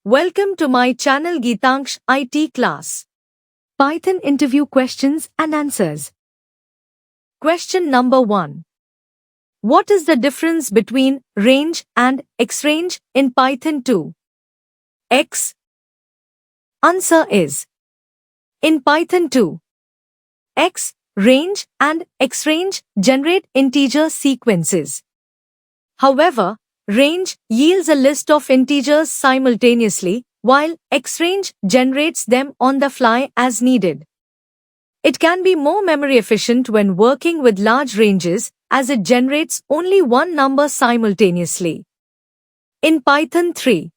Welcome to my channel Geetanksh IT class. Python interview questions and answers. Question number 1. What is the difference between range and xrange in Python 2? X. Answer is in Python 2. X, range and xrange generate integer sequences. However, range yields a list of integers simultaneously, while xrange generates them on the fly as needed. It can be more memory efficient when working with large ranges, as it generates only one number simultaneously. In Python 3,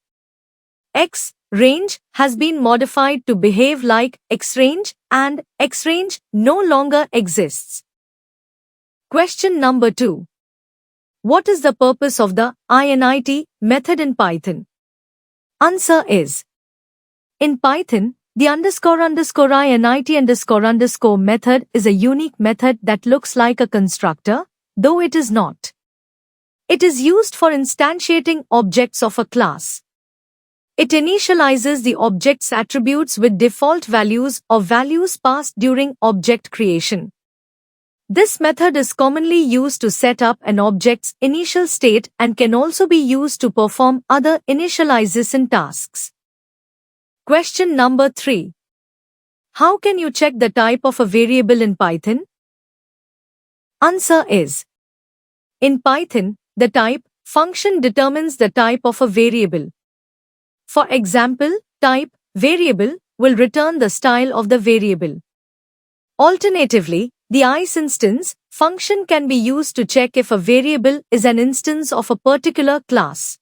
xrange has been modified to behave like xrange, and xrange no longer exists. Question number 2. What is the purpose of the init method in Python? Answer is in Python, the __init__ method is a unique method that looks like a constructor, though it is not. It is used for instantiating objects of a class. It initializes the object's attributes with default values or values passed during object creation. This method is commonly used to set up an object's initial state and can also be used to perform other initialization tasks. Question number 3. How can you check the type of a variable in Python? Answer is in Python, the type function determines the type of a variable. For example, type variable will return the style of the variable. Alternatively, the isInstance function can be used to check if a variable is an instance of a particular class.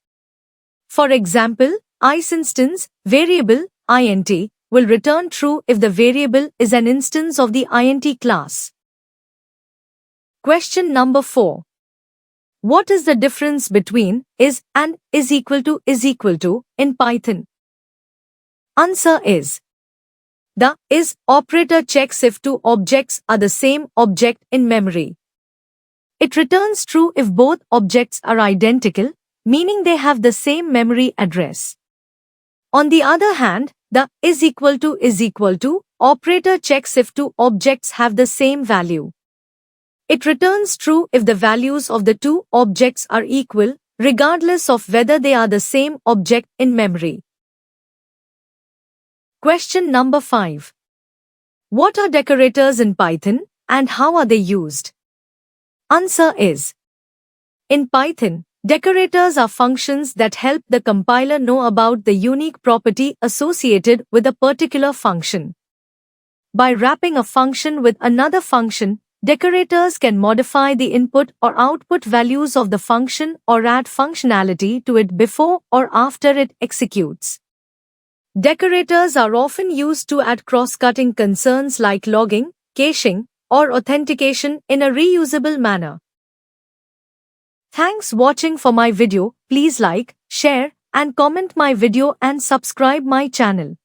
For example, isInstance variable int will return true if the variable is an instance of the int class. Question number 4. What is the difference between is and is equal to in Python? Answer is the is operator checks if two objects are the same object in memory. It returns true if both objects are identical, meaning they have the same memory address. On the other hand, the is equal to operator checks if two objects have the same value. It returns true if the values of the two objects are equal, regardless of whether they are the same object in memory. Question number 5. What are decorators in Python and how are they used? Answer is in Python, decorators are functions that help the compiler know about the unique property associated with a particular function. By wrapping a function with another function, decorators can modify the input or output values of the function or add functionality to it before or after it executes. Decorators are often used to add cross-cutting concerns like logging, caching, or authentication in a reusable manner. Thanks watching for my video. Please like, share, and comment my video and subscribe my channel.